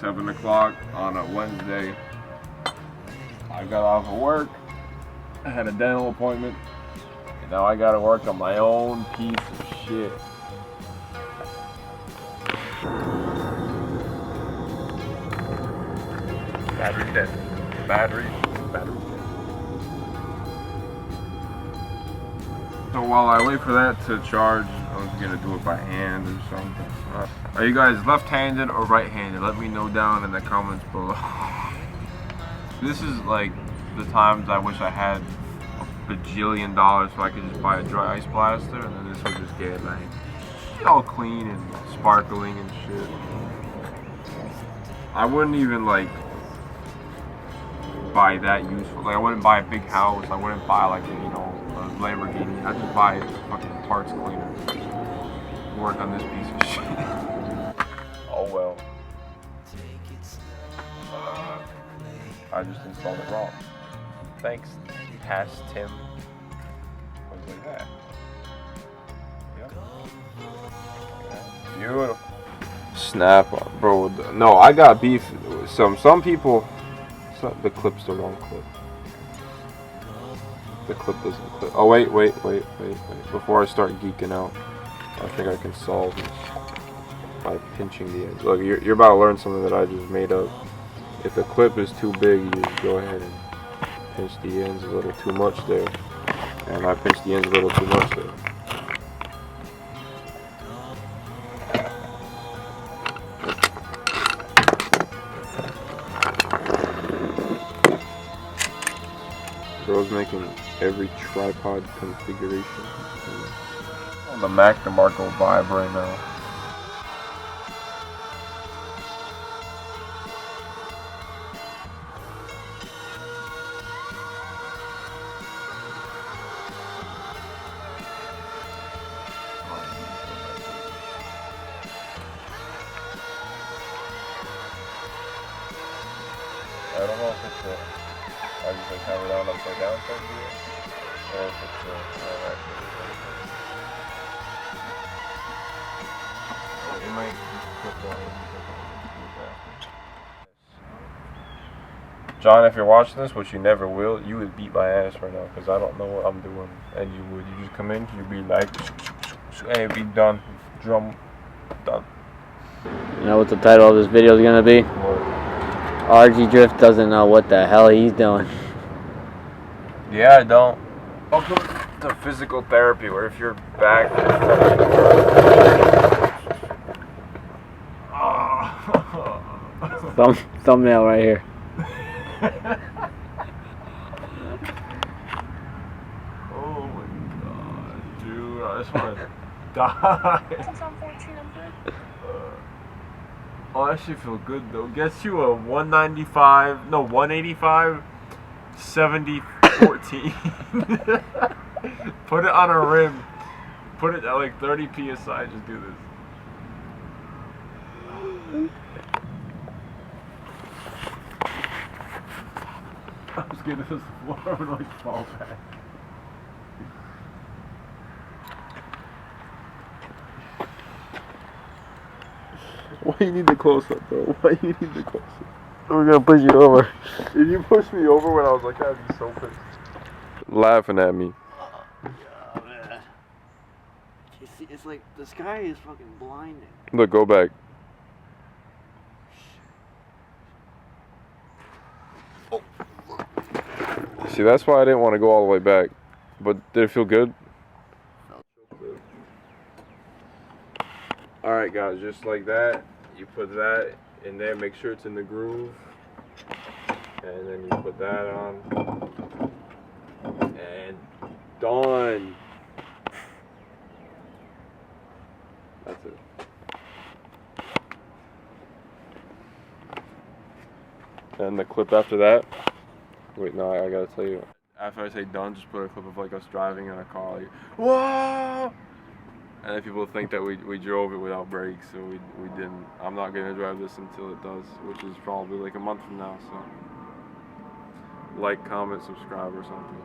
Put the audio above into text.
7 o'clock on a Wednesday. I got off of work. I had a dental appointment. And now I gotta work on my own piece of shit. Battery dead. Battery dead. So while I wait for that to charge, I'm gonna do it by hand or something. Are you guys left-handed or right-handed? Let me know down in the comments below. This is like the times I wish I had a bajillion dollars so I could just buy a dry ice blaster, and then this would just get like all clean and sparkling and shit. I wouldn't even like buy that useful. Like I wouldn't buy a big house. I wouldn't buy like a Lamborghini. I'd just buy a fucking parts cleaner. Work on this piece of shit. Oh well. I just installed it wrong. Thanks, past Tim. Was like that. Yep. Yeah. Beautiful. Snap on, bro. No, I got beef. Some people. The clip's the wrong clip. The clip doesn't clip. Oh wait. Before I start geeking out, I think I can solve this by pinching the ends. Look, you're about to learn something that I just made up. If the clip is too big, you just go ahead and pinch the ends a little too much there. And I pinched the ends a little too much there. Bro's making every tripod configuration. On the Mac DeMarco vibe right now. I don't know if it's I just like have it on upside down type deal, or if it's it might just clip on. John, if you're watching this, which you never will, you would beat my ass right now because I don't know what I'm doing, and you would. You just come in, you'd be like, and it'd be done, drum, done. You know what the title of this video is gonna be? What? RG Drift doesn't know what the hell he's doing. Yeah, I don't. Welcome to physical therapy, where if your back thumbnail right here. Oh my god, dude, I just want to die. Oh, that shit feel good though. Gets you a 195, no 185, 70, 14. Put it on a rim. Put it at like 30 psi. Just do this. I was getting this floor and like fall back. Why you need the close up, bro? Why you need the close up? We're gonna push you over. If you pushed me over when I was like, I'd be so pissed. Laughing at me. Oh man. It's like the sky is fucking blinding. Look, go back. Oh. See, that's why I didn't want to go all the way back. But did it feel good? Alright guys, just like that, you put that in there, make sure it's in the groove, and then you put that on, and done. That's it. And the clip after that, wait, no, I gotta tell you, after I say done, just put a clip of like us driving in a car, like, whoa! And then people think that we drove it without brakes, so we didn't. I'm not gonna drive this until it does, which is probably like a month from now, so like, comment, subscribe or something.